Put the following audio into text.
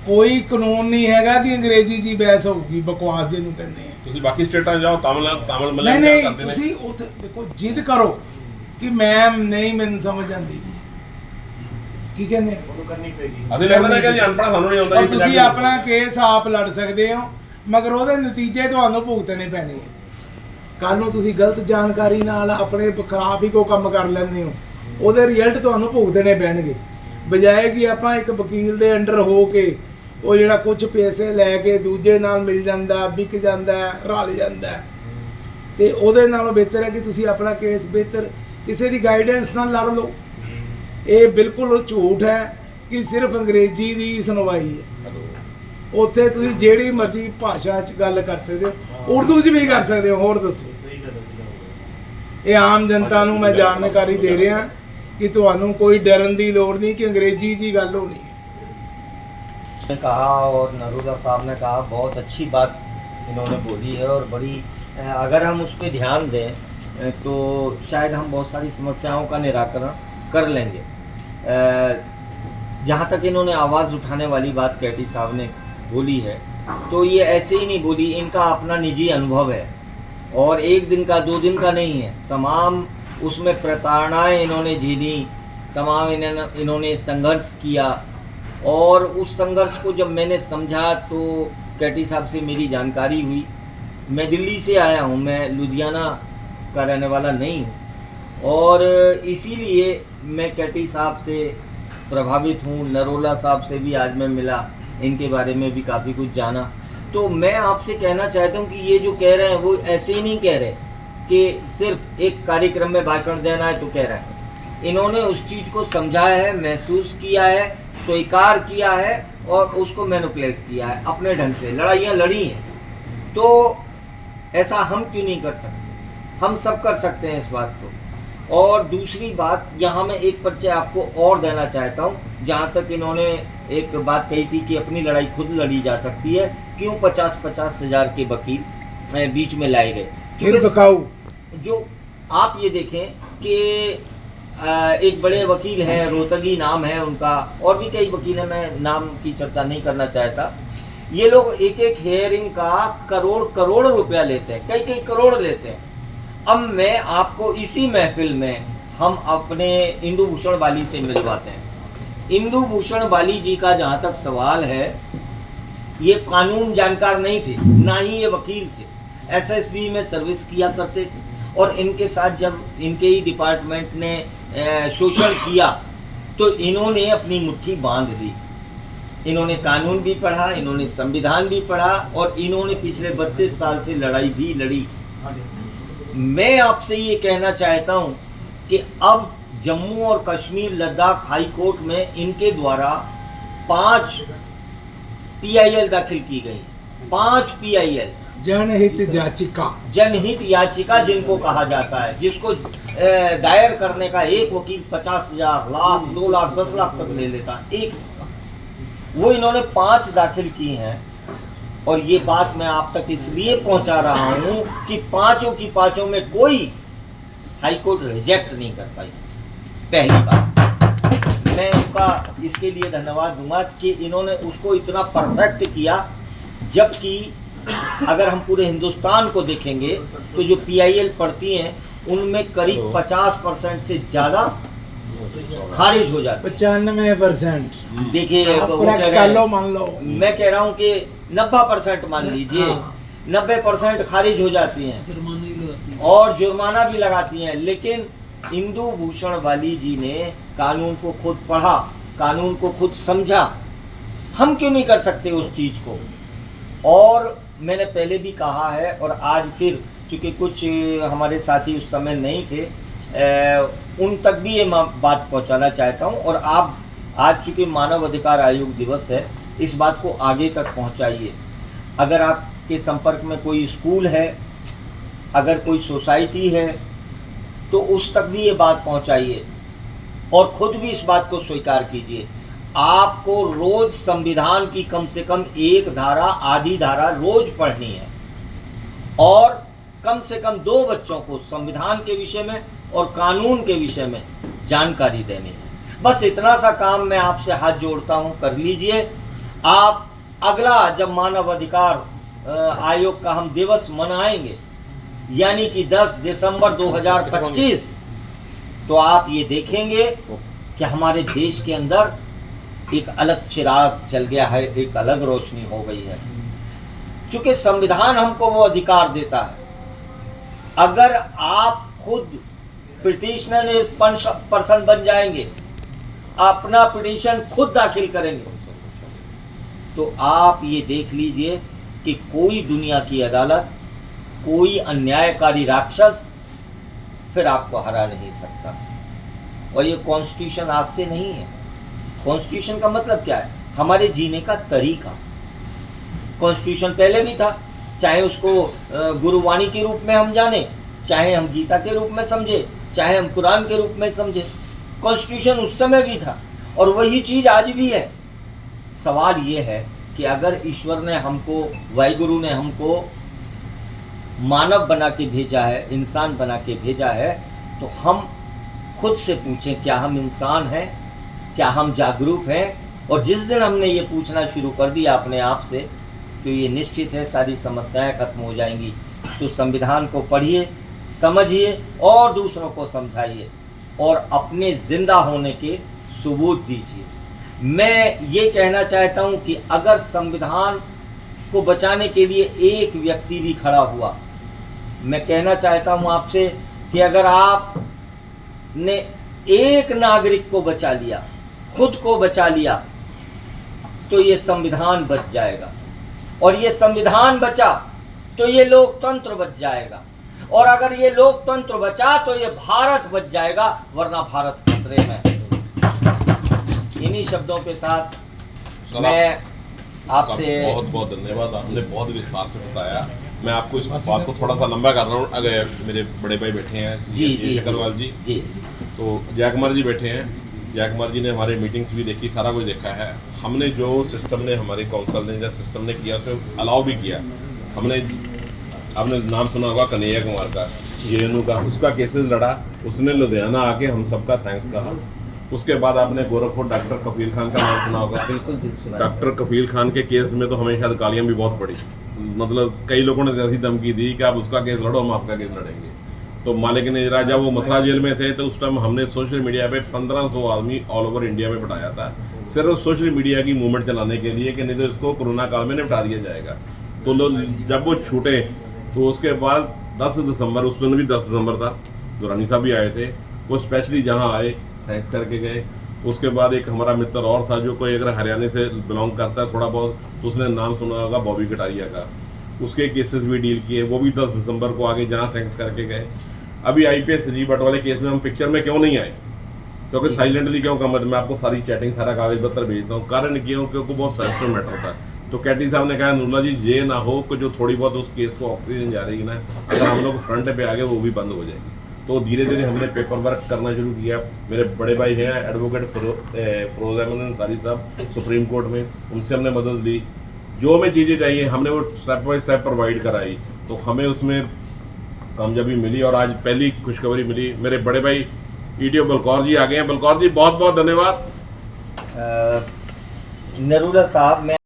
कोई कानून नहीं हैगा कि अंग्रेजी जी बहस होगी, बकवास ਜਿਹਨੂੰ ਕਹਿੰਦੇ ਆ। ਤੁਸੀਂ ਬਾਕੀ ਸਟੇਟਾਂ 'ਚ ਜਾਓ, ਤਮਿਲ ਨਹੀਂ ਮਲਿਆਲਮ ਨਹੀਂ ਕਰਦੇ ਨੇ। ਤੁਸੀਂ ਉੱਥੇ ਦੇਖੋ, ਜਿੱਦ ਕਰੋ ਕਿ ਮੈਮ ਨਹੀਂ ਮੈਨੂੰ ਸਮਝ ਆਉਂਦੀ ਜੀ, ਕੀ ਕਹਿੰਦੇ ਉਹਨੂੰ ਕਰਨੀ ਪੈਗੀ। ਅਸੀਂ ਲਿਖਦੇ ਨੇ ਕਿ ਜੀ ਅਨਪੜ੍ਹ ਸਾਨੂੰ ਨਹੀਂ ਆਉਂਦਾ ਔਰ ਜੀ ਤੁਸੀਂ ਪੰਜਾਬੀ। ਆਪਣਾ ਕੇਸ ਆਪ ਲੜ ਸਕਦੇ ਹੋ, ਮਗਰ ਉਹਦੇ ਨਤੀਜੇ ਤੁਹਾਨੂੰ ਭੁਗਤਣੇ ਪੈਣੇ ਆ। ਕੱਲ ਨੂੰ ਤੁਸੀਂ ਗਲਤ ਜਾਣਕਾਰੀ ਨਾਲ ਆਪਣੇ ਖਿਲਾਫ ਹੀ ਕੋਈ ਕੰਮ ਕਰ ਲੈਂਦੇ ਹੋ, ਉਹਦੇ ਰਿਜ਼ਲਟ ਤੁਹਾਨੂੰ ਭੁਗਤਣੇ ਪੈਣਗੇ। ਬਜਾਏ ਕਿ ਆਪਾਂ ਇੱਕ ਵਕੀਲ ਦੇ ਅੰਡਰ ਹੋ ਕੇ ਉਹ ਜਿਹੜਾ ਕੁਝ ਪੈਸੇ ਲੈ ਕੇ ਦੂਜੇ ਨਾਲ ਮਿਲ ਜਾਂਦਾ, ਵਿਕ ਜਾਂਦਾ, ਰਲ ਜਾਂਦਾ, ਤੇ ਉਹਦੇ ਨਾਲੋਂ ਬਿਹਤਰ ਹੈ ਕਿ ਤੁਸੀਂ ਆਪਣਾ ਕੇਸ ਬਿਹਤਰ ਕਿਸੇ ਦੀ ਗਾਈਡੈਂਸ ਨਾਲ ਲੜ ਲਓ। ਇਹ ਬਿਲਕੁਲ ਝੂਠ ਹੈ ਕਿ ਸਿਰਫ ਅੰਗਰੇਜ਼ੀ ਦੀ ਸੁਣਵਾਈ ਹੈ। ਉੱਥੇ ਤੁਸੀਂ ਜਿਹੜੀ ਮਰਜ਼ੀ ਭਾਸ਼ਾ 'ਚ ਗੱਲ ਕਰ ਸਕਦੇ ਹੋ, ਉਰਦੂ 'ਚ ਵੀ ਕਰ ਸਕਦੇ ਹੋ। ਹੋਰ ਦੱਸੋ, ਇਹ ਆਮ ਜਨਤਾ ਨੂੰ ਮੈਂ ਜਾਣਕਾਰੀ ਦੇ ਰਿਹਾ कि ਤੁਹਾਨੂੰ कोई डरन की लोड़ नहीं कि अंग्रेजी जी गल होनी है। ने कहा और नरूला साहब ने कहा, बहुत अच्छी बात इन्होंने बोली है और बड़ी, अगर हम उस पर ध्यान दें तो शायद हम बहुत सारी समस्याओं का निराकरण कर लेंगे। जहाँ तक इन्होंने आवाज़ उठाने वाली बात कैटी साहब ने बोली है, तो ये ऐसे ही नहीं बोली, इनका अपना निजी अनुभव है और एक दिन का 2 दिन का नहीं है। तमाम उसमें प्रताड़नाएँ इन्होंने झेली, तमाम इन्होंने संघर्ष किया और उस संघर्ष को जब मैंने समझा तो कैटी साहब से मेरी जानकारी हुई। मैं दिल्ली से आया हूँ, मैं लुधियाना का रहने वाला नहीं हूँ और इसीलिए मैं कैटी साहब से प्रभावित हूँ। नरोला साहब से भी आज मैं मिला, इनके बारे में भी काफ़ी कुछ जाना। तो मैं आपसे कहना चाहता हूँ कि ये जो कह रहे हैं वो ऐसे ही नहीं कह रहे कि सिर्फ एक कार्यक्रम में भाषण देना है तो कह रहे हैं। इन्होंने उस चीज़ को समझा है, महसूस किया है, स्वीकार किया है और उसको मैनिपुलेट किया है अपने ढंग से। लड़ाइयाँ लड़ी हैं तो ऐसा हम क्यों नहीं कर सकते? हम सब कर सकते हैं इस बात को। और दूसरी बात, यहाँ मैं एक परिचय आपको और देना चाहता हूँ। जहाँ तक इन्होंने एक बात कही थी कि अपनी लड़ाई खुद लड़ी जा सकती है, क्यों 50-50 हज़ार के वकील बीच में लाए गए? फिर बकाऊ जो आप ये देखें कि एक बड़े वकील हैं, रोहतगी नाम है उनका, और भी कई वकील हैं, मैं नाम की चर्चा नहीं करना चाहता। ये लोग एक एक हेयरिंग का करोड़ रुपया लेते हैं, कई करोड़ लेते हैं। अब मैं आपको इसी महफिल में हम अपने इंदु भूषण बाली से मिलवाते हैं। इंदु भूषण बाली जी का जहाँ तक सवाल है, ये कानून जानकार नहीं थे, ना ही ये वकील थे। एसएसबी में सर्विस किया करते थे और इनके साथ जब इनके ही डिपार्टमेंट ने शोषण किया तो इन्होंने अपनी मुट्ठी बांध ली। इन्होंने कानून भी पढ़ा, इन्होंने संविधान भी पढ़ा और इन्होंने पिछले 32 साल से लड़ाई भी लड़ी। मैं आपसे ये कहना चाहता हूँ कि अब जम्मू और कश्मीर लद्दाख हाई कोर्ट में इनके द्वारा 5 PIL दाखिल की गई। 5 PIL, जनहित याचिका जिनको कहा जाता है, जिसको दायर करने का एक वकील 50,000, लाख, 2 लाख, 10 लाख तक ले लेता है एक। वो इन्होंने 5 दाखिल की हैं और ये बात मैं आप तक इसलिए पहुंचा रहा हूं कि पांचों की पांचों में कोई हाई कोर्ट रिजेक्ट नहीं कर पाई। पहली बात मैं उनका इसके लिए धन्यवाद दूंगा कि इन्होंने उसको इतना परफेक्ट किया, जबकि अगर हम पूरे हिंदुस्तान को देखेंगे तो जो PIL पढ़ती हैं उनमें करीब 50% से ज़्यादा खारिज हो जाती है। 95%। देखिए मान लो, मैं कह रहा हूँ कि 90% मान लीजिए, 90% खारिज हो जाती हैं और जुर्माना भी लगाती हैं। लेकिन इंदु भूषण बाली जी ने कानून को खुद पढ़ा, कानून को खुद समझा। हम क्यों नहीं कर सकते उस चीज़ को? और मैंने पहले भी कहा है और आज फिर, चूँकि कुछ हमारे साथी उस समय नहीं थे, उन तक भी ये बात पहुंचाना चाहता हूं। और आप आज चूँकि मानव अधिकार आयोग दिवस है, इस बात को आगे तक पहुंचाइए। अगर आपके संपर्क में कोई स्कूल है, अगर कोई सोसाइटी है, तो उस तक भी ये बात पहुंचाइए और ख़ुद भी इस बात को स्वीकार कीजिए। आपको रोज संविधान की कम से कम एक धारा, आधी धारा रोज पढ़नी है और कम से कम 2 बच्चों को संविधान के विषय में और कानून के विषय में जानकारी देनी है। बस इतना सा काम मैं आपसे हाथ जोड़ता हूँ, कर लीजिए। आप अगला जब मानव अधिकार आयोग का हम दिवस मनाएंगे, यानी कि 10 दिसंबर 2025, तो आप ये देखेंगे कि हमारे देश के अंदर एक अलग चिराग जल गया है, एक अलग रोशनी हो गई है। चूंकि संविधान हमको वो अधिकार देता है, अगर आप खुद पिटिशनर पर्सन बन जाएंगे, अपना पिटीशन खुद दाखिल करेंगे, तो आप ये देख लीजिए कि कोई दुनिया की अदालत, कोई अन्यायकारी राक्षस फिर आपको हरा नहीं सकता। और ये कॉन्स्टिट्यूशन आज से नहीं है। कॉन्स्टिट्यूशन का मतलब क्या है? हमारे जीने का तरीका। कॉन्स्टिट्यूशन पहले भी था, चाहे उसको गुरुवाणी के रूप में हम जाने, चाहे हम गीता के रूप में समझे, चाहे हम कुरान के रूप में समझे, कॉन्स्टिट्यूशन उस समय भी था और वही चीज़ आज भी है। सवाल ये है कि अगर ईश्वर ने हमको, वाहिगुरु ने हमको मानव बना के भेजा है, इंसान बना के भेजा है, तो हम खुद से पूछें, क्या हम इंसान हैं? क्या हम जागरूक हैं? और जिस दिन हमने ये पूछना शुरू कर दिया अपने आप से, तो ये निश्चित है सारी समस्याएं खत्म हो जाएंगी। तो संविधान को पढ़िए, समझिए और दूसरों को समझाइए और अपने जिंदा होने के सबूत दीजिए। मैं ये कहना चाहता हूँ कि अगर संविधान को बचाने के लिए एक व्यक्ति भी खड़ा हुआ, मैं कहना चाहता हूँ आपसे कि अगर आपने एक नागरिक को बचा लिया, खुद को बचा लिया, तो ये संविधान बच जाएगा। और ये संविधान बचा तो ये लोकतंत्र बच जाएगा। और अगर ये लोकतंत्र बचा तो ये भारत बच जाएगा, वरना भारत खतरे में है। इन्हीं शब्दों के साथ मैं आपसे बहुत बहुत धन्यवाद। आपने बहुत विस्तार से बताया। मैं आपको इस बात को थोड़ा सा लंबा कर रहा हूँ। अगर मेरे बड़े भाई बैठे हैं जी शकरवाल जी, तो जय कुमार जी बैठे हैं। जय कुमार जी ने हमारे मीटिंग्स भी देखी, सारा कुछ देखा है। हमने जो सिस्टम ने, हमारी काउंसिल ने जो सिस्टम ने किया, उसे अलाउ भी किया। आपने नाम सुना होगा कन्हैया कुमार का, जेएनयू का, उसका केसेस लड़ा, उसने लुधियाना आके हम सबका थैंक्स कहा। उसके बाद आपने गोरखपुर डॉक्टर कफील खान का नाम सुना होगा। बिल्कुल डॉक्टर कफील खान के केस में तो हमेशा गालियाँ भी बहुत पड़ी। मतलब कई लोगों ने ऐसी धमकी दी कि आप उसका केस लड़ो, हम आपका केस लड़ेंगे। तो मालिक ने जब वो मथुरा जेल में थे, तो उस टाइम हमने सोशल मीडिया पे 1500 आदमी ऑल ओवर इंडिया में बिठाया था, सिर्फ सोशल मीडिया की मूवमेंट चलाने के लिए कि नहीं तो इसको कोरोना काल में निपटा दिया जाएगा। तो लोग जब वो छूटे, तो उसके बाद 10 दिसंबर, उस दिन भी 10 दिसंबर था, दुरानी साहब भी आए थे, वो स्पेशली जहाँ आए थैंक्स करके गए। उसके बाद एक हमारा मित्र और था, जो कोई अगर हरियाणा से बिलोंग करता है थोड़ा बहुत, तो उसने नाम सुना होगा बॉबी कटारिया का, उसके केसेस भी डील किए, वो भी 10 दिसंबर को आगे जहाँ थैंक्स करके गए। अभी IPS संजीव भट्ट वाले केस में हम पिक्चर में क्यों नहीं आए? क्योंकि साइलेंटली क्यों कम, मैं आपको सारी चैटिंग, सारा कागज पत्र भेजता हूँ। कारण क्यों? क्योंकि बहुत सेंसिटिव मैटर था। तो कैटी साहब ने कहा, नूरला जी ये ना हो कि जो थोड़ी बहुत उस केस को ऑक्सीजन जा रही है ना, अगर हम लोग फ्रंट पे आ गए वो भी बंद हो जाएगी। तो धीरे धीरे हमने पेपर वर्क करना शुरू किया। मेरे बड़े भाई हैं एडवोकेट फरोज अहमद अंसारी साहब, सुप्रीम कोर्ट में, उनसे हमने मदद ली। जो हमें चीज़ें चाहिए हमने वो स्टेप बाय स्टेप प्रोवाइड कराई, तो हमें उसमें कामयाबी मिली। और आज पहली खुशखबरी मिली, मेरे बड़े भाई ETO बलकौर जी आ गए हैं। बलकौर जी बहुत बहुत धन्यवाद। नरूला साहब, मैं